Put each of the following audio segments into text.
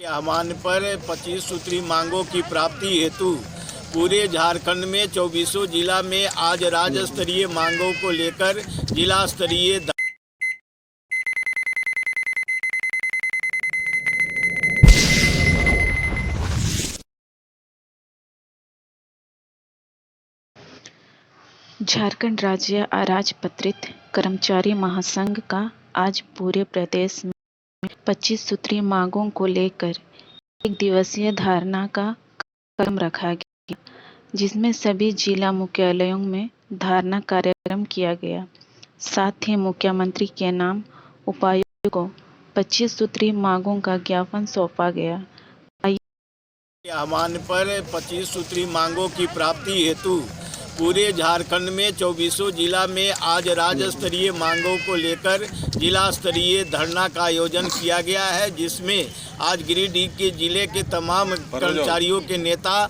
आह्वान पर 25 सूत्री मांगों की प्राप्ति हेतु पूरे झारखंड में 24 जिला में आज राज्य स्तरीय मांगों को लेकर जिला स्तरीय झारखंड राज्य अराजपत्रित कर्मचारी महासंघ का आज पूरे प्रदेश में 25 सूत्री मांगों को लेकर एक दिवसीय धरना का कार्यक्रम रखा गया, जिसमें सभी जिला मुख्यालयों में धरना कार्यक्रम किया गया। साथ ही मुख्यमंत्री के नाम उपायुक्त को 25 सूत्री मांगों का ज्ञापन सौंपा गया। आह्वान पर 25 सूत्री मांगों की प्राप्ति हेतु पूरे झारखंड में 24 जिला में आज राज्य स्तरीय मांगों को लेकर जिला स्तरीय धरना का आयोजन किया गया है, जिसमें आज गिरिडीह के जिले के तमाम कर्मचारियों के नेता,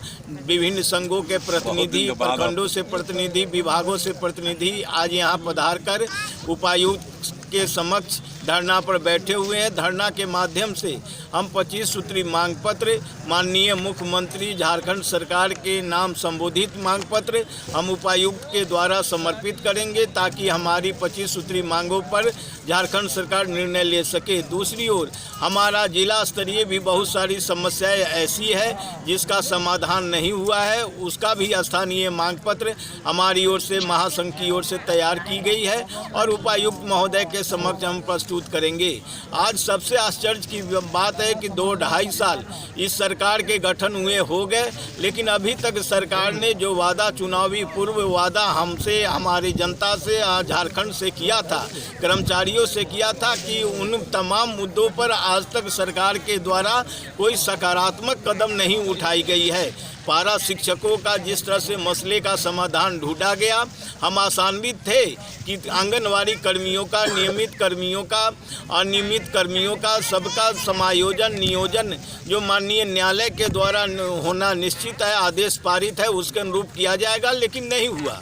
विभिन्न संघों के प्रतिनिधि, प्रखंडों से प्रतिनिधि, विभागों से प्रतिनिधि आज यहां पधार कर उपायुक्त के समक्ष धरना पर बैठे हुए हैं। धरना के माध्यम से हम 25 सूत्री मांग पत्र माननीय मुख्यमंत्री झारखंड सरकार के नाम संबोधित मांग पत्र हम उपायुक्त के द्वारा समर्पित करेंगे, ताकि हमारी 25 सूत्री मांगों पर झारखंड सरकार निर्णय ले सके। दूसरी ओर हमारा जिला स्तरीय भी बहुत सारी समस्याएं ऐसी है जिसका समाधान नहीं हुआ है, उसका भी स्थानीय मांग पत्र हमारी ओर से महासंघ की ओर से तैयार की गई है और उपायुक्त महोदय के समक्ष हम प्रस्तुत करेंगे। आज सबसे आश्चर्य की बात है कि 2-2.5 साल इस सरकार के गठन हुए हो गए, लेकिन अभी तक सरकार ने जो वादा, चुनावी पूर्व वादा हमसे, हमारी जनता से, झारखंड से किया था, कर्मचारियों से किया था, कि उन तमाम मुद्दों पर आज तक सरकार के द्वारा कोई सकारात्मक कदम नहीं उठाई गई है। पारा शिक्षकों का जिस तरह से मसले का समाधान ढूंढा गया, हम आशान्वित थे कि आंगनवाड़ी कर्मियों का, नियमित कर्मियों का, अनियमित कर्मियों का सबका समायोजन, नियोजन जो माननीय न्यायालय के द्वारा होना निश्चित है, आदेश पारित है, उसके अनुरूप किया जाएगा, लेकिन नहीं हुआ।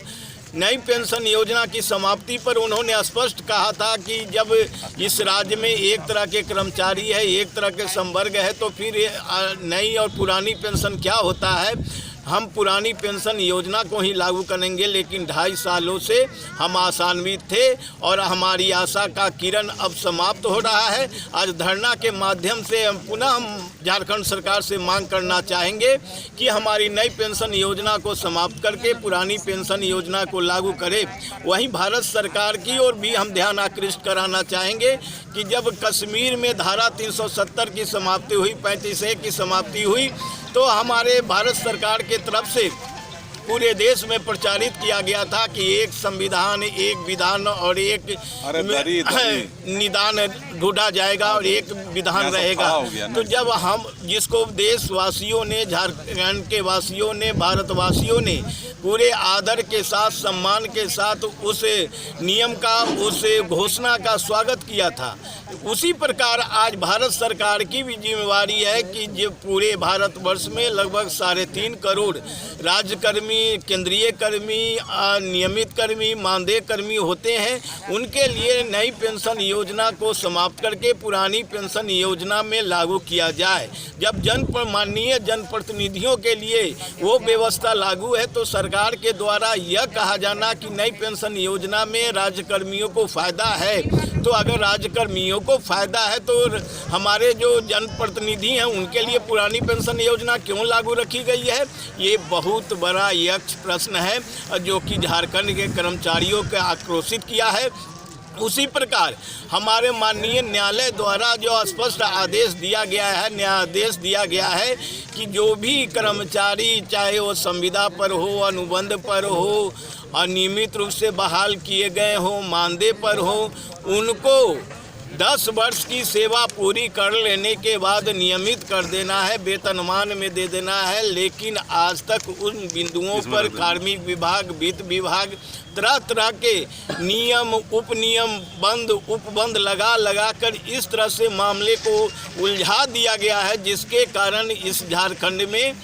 नई पेंशन योजना की समाप्ति पर उन्होंने स्पष्ट कहा था कि जब इस राज्य में एक तरह के कर्मचारी है, एक तरह के संवर्ग है, तो फिर नई और पुरानी पेंशन क्या होता है। हम पुरानी पेंशन योजना को ही लागू करेंगे, लेकिन 2.5 सालों से हम आशान्वित थे और हमारी आशा का किरण अब समाप्त हो रहा है। आज धरना के माध्यम से पुनः हम झारखंड सरकार से मांग करना चाहेंगे कि हमारी नई पेंशन योजना को समाप्त करके पुरानी पेंशन योजना को लागू करें। वहीं भारत सरकार की ओर भी हम ध्यान आकृष्ट कराना चाहेंगे कि जब कश्मीर में धारा 370 की समाप्ति हुई, 35A की समाप्ति हुई, तो हमारे भारत सरकार के तरफ से पूरे देश में प्रचारित किया गया था कि एक संविधान, एक विधान और एक निदान ढूंढा जाएगा और एक विधान रहेगा। तो जब हम, जिसको देशवासियों ने, झारखंड के वासियों ने, भारतवासियों ने पूरे आदर के साथ, सम्मान के साथ उस नियम का, उस घोषणा का स्वागत किया था, उसी प्रकार आज भारत सरकार की भी जिम्मेवारी है कि जो पूरे भारतवर्ष में लगभग 3.5 करोड़ राज्यकर्मी, केंद्रीय कर्मी, नियमित कर्मी, मानदेय कर्मी होते हैं, उनके लिए नई पेंशन योजना को समाप्त करके पुरानी पेंशन योजना में लागू किया जाए। जब माननीय जनप्रतिनिधियों के लिए वो व्यवस्था लागू है, तो सरकार के द्वारा यह कहा जाना कि नई पेंशन योजना में राज्यकर्मियों को फ़ायदा है, तो अगर राज्यकर्मियों को फ़ायदा है तो हमारे जो जनप्रतिनिधि हैं उनके लिए पुरानी पेंशन योजना क्यों लागू रखी गई है? ये बहुत बड़ा यक्ष प्रश्न है जो कि झारखंड के कर्मचारियों को आक्रोशित किया है। उसी प्रकार हमारे माननीय न्यायालय द्वारा जो स्पष्ट आदेश दिया गया है, न्यायादेश दिया गया है कि जो भी कर्मचारी, चाहे वो संविदा पर हो, अनुबंध पर हो, अनियमित रूप से बहाल किए गए हो, मानदेय पर हो, उनको 10 वर्ष की सेवा पूरी कर लेने के बाद नियमित कर देना है, वेतनमान में दे देना है। लेकिन आज तक उन बिंदुओं पर कार्मिक विभाग, वित्त विभाग तरह तरह के नियम, उपनियम, बंद, उपबंध लगा कर इस तरह से मामले को उलझा दिया गया है, जिसके कारण इस झारखंड में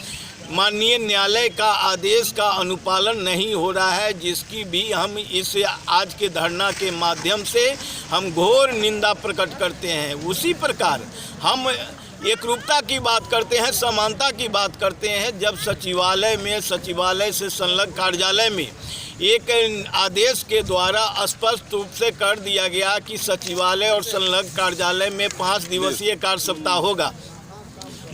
माननीय न्यायालय का आदेश का अनुपालन नहीं हो रहा है, जिसकी भी हम इस आज के धरना के माध्यम से हम घोर निंदा प्रकट करते हैं। उसी प्रकार हम एकरूपता की बात करते हैं, समानता की बात करते हैं। जब सचिवालय से संलग्न कार्यालय में एक आदेश के द्वारा स्पष्ट रूप से कर दिया गया कि सचिवालय और संलग्न कार्यालय में 5 दिवसीय कार्य सप्ताह होगा,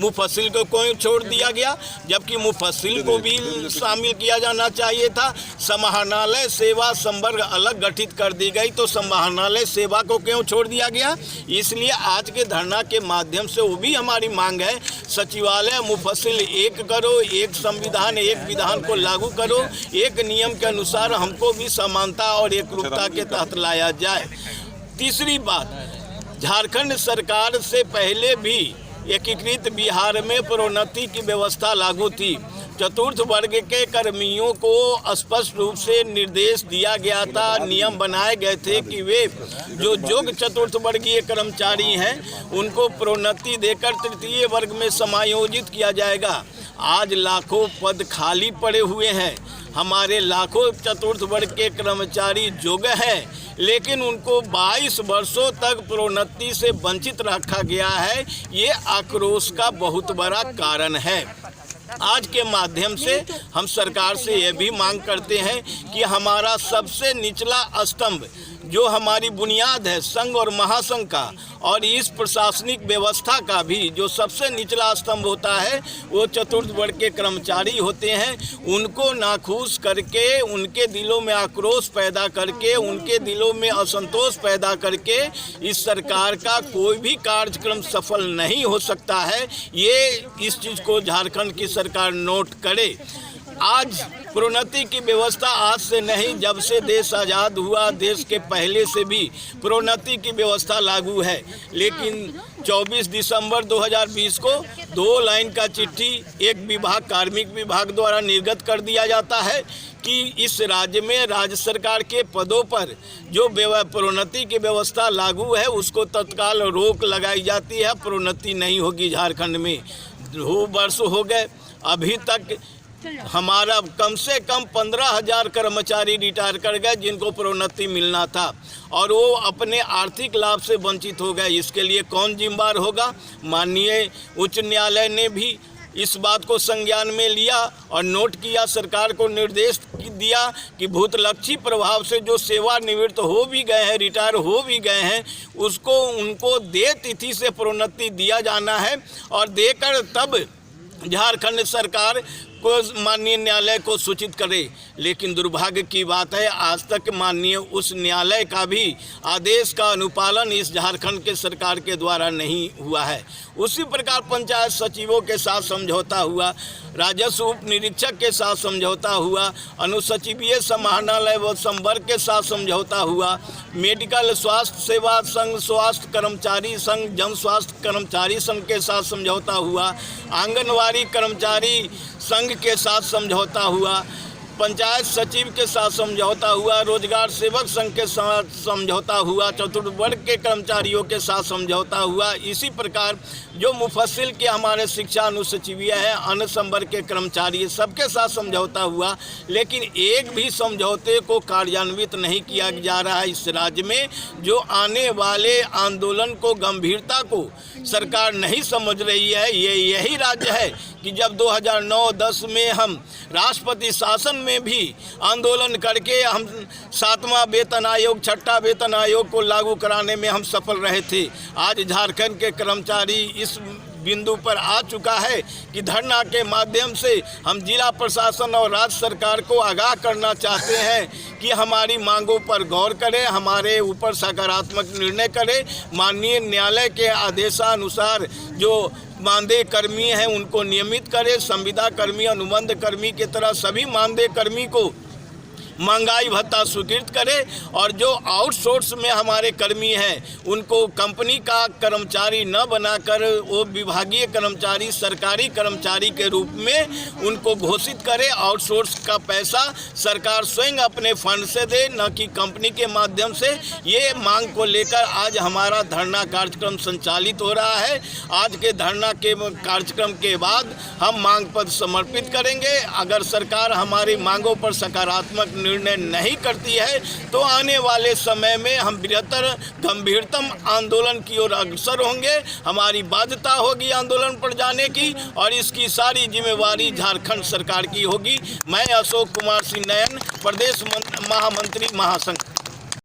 मुफस्सिल को क्यों छोड़ दिया गया, जबकि मुफस्सिल को भी शामिल किया जाना चाहिए था। समाहरणालय सेवा संवर्ग अलग गठित कर दी गई, तो समाहरणालय सेवा को क्यों छोड़ दिया गया। इसलिए आज के धरना के माध्यम से वो भी हमारी मांग है, सचिवालय मुफस्सिल एक करो, एक संविधान एक विधान को लागू करो, एक नियम के अनुसार हमको भी समानता और एकरूपता के तहत लाया जाए। तीसरी बात, झारखंड सरकार से पहले भी एकीकृत बिहार में प्रोन्नति की व्यवस्था लागू थी। चतुर्थ वर्ग के कर्मियों को स्पष्ट रूप से निर्देश दिया गया था, नियम बनाए गए थे कि वे जो योग्य चतुर्थ वर्गीय कर्मचारी हैं उनको प्रोन्नति देकर तृतीय वर्ग में समायोजित किया जाएगा। आज लाखों पद खाली पड़े हुए हैं, हमारे लाखों चतुर्थ वर्ग के कर्मचारी योग्य हैं, लेकिन उनको 22 वर्षों तक प्रोन्नति से वंचित रखा गया है। ये आक्रोश का बहुत बड़ा कारण है। आज के माध्यम से हम सरकार से ये भी मांग करते हैं कि हमारा सबसे निचला स्तंभ जो हमारी बुनियाद है संघ और महासंघ का, और इस प्रशासनिक व्यवस्था का भी जो सबसे निचला स्तंभ होता है वो चतुर्थ वर्ग के कर्मचारी होते हैं। उनको नाखुश करके, उनके दिलों में आक्रोश पैदा करके, उनके दिलों में असंतोष पैदा करके इस सरकार का कोई भी कार्यक्रम सफल नहीं हो सकता है। ये इस चीज़ को झारखंड की सरकार नोट करे। आज प्रोन्नति की व्यवस्था आज से नहीं, जब से देश आज़ाद हुआ देश के पहले से भी प्रोन्नति की व्यवस्था लागू है। लेकिन 24 दिसंबर 2020 को 2 लाइन का चिट्ठी एक विभाग, कार्मिक विभाग द्वारा निर्गत कर दिया जाता है कि इस राज्य में राज्य सरकार के पदों पर जो प्रोन्नति की व्यवस्था लागू है उसको तत्काल रोक लगाई जाती है, प्रोन्नति नहीं होगी झारखंड में। 2 वर्ष हो गए, अभी तक हमारा कम से कम 15,000 कर्मचारी रिटायर कर गए जिनको प्रोन्नति मिलना था, और वो अपने आर्थिक लाभ से वंचित हो गए। इसके लिए कौन जिम्मेदार होगा। माननीय उच्च न्यायालय ने भी इस बात को संज्ञान में लिया और नोट किया, सरकार को निर्देश दिया कि भूतलक्षी प्रभाव से जो सेवानिवृत्त हो भी गए हैं, रिटायर हो भी गए हैं, उसको उनको देय तिथि से प्रोन्नति दिया जाना है, और देकर तब झारखंड सरकार को माननीय न्यायालय को सूचित करे। लेकिन दुर्भाग्य की बात है, आज तक माननीय उस न्यायालय का भी आदेश का अनुपालन इस झारखंड के सरकार के द्वारा नहीं हुआ है। उसी प्रकार पंचायत सचिवों के साथ समझौता हुआ, राजस्व उप निरीक्षक के साथ समझौता हुआ, अनुसचिवीय समाहरणालय व संवर्ग के साथ समझौता हुआ, मेडिकल स्वास्थ्य सेवा संघ, स्वास्थ्य कर्मचारी संघ, जन स्वास्थ्य कर्मचारी संघ के साथ समझौता हुआ, आंगनवाड़ी कर्मचारी संघ के साथ समझौता हुआ, पंचायत सचिव के साथ समझौता हुआ, रोजगार सेवक संघ के साथ समझौता हुआ, चतुर्थ वर्ग के कर्मचारियों के साथ समझौता हुआ। इसी प्रकार जो मुफस्सिल के हमारे शिक्षा अनुसचिवीय हैं, अन्य संवर्ग के कर्मचारी, सबके साथ समझौता हुआ, लेकिन एक भी समझौते को कार्यान्वित नहीं किया जा रहा है इस राज्य में। जो आने वाले आंदोलन को, गंभीरता को सरकार नहीं समझ रही है। ये यही राज्य है कि जब 2009-10 में हम राष्ट्रपति शासन में भी आंदोलन करके हम 7वां वेतन आयोग, 6ठा वेतन आयोग को लागू कराने में हम सफल रहे थे। आज झारखंड के कर्मचारी इस बिंदु पर आ चुका है कि धरना के माध्यम से हम जिला प्रशासन और राज्य सरकार को आगाह करना चाहते हैं कि हमारी मांगों पर गौर करें, हमारे ऊपर सकारात्मक निर्णय करें। माननीय न्यायालय के आदेशानुसार जो मानदेय कर्मी हैं उनको नियमित करें, संविदा कर्मी, अनुबंध कर्मी की तरह सभी मानदेय कर्मी को महंगाई भत्ता स्वीकृत करे, और जो आउटसोर्स में हमारे कर्मी हैं उनको कंपनी का कर्मचारी न बनाकर वो विभागीय कर्मचारी, सरकारी कर्मचारी के रूप में उनको घोषित करे। आउटसोर्स का पैसा सरकार स्वयं अपने फंड से दे, न कि कंपनी के माध्यम से। ये मांग को लेकर आज हमारा धरना कार्यक्रम संचालित हो रहा है। आज के धरना के कार्यक्रम के बाद हम मांग पत्र समर्पित करेंगे। अगर सरकार हमारी मांगों पर सकारात्मक निर्णय नहीं करती है तो आने वाले समय में हम बृहत्तर गंभीरतम आंदोलन की ओर अग्रसर होंगे। हमारी बाध्यता होगी आंदोलन पर जाने की और इसकी सारी जिम्मेवारी झारखंड सरकार की होगी। मैं अशोक कुमार सिंह नयन, प्रदेश महामंत्री महासंघ।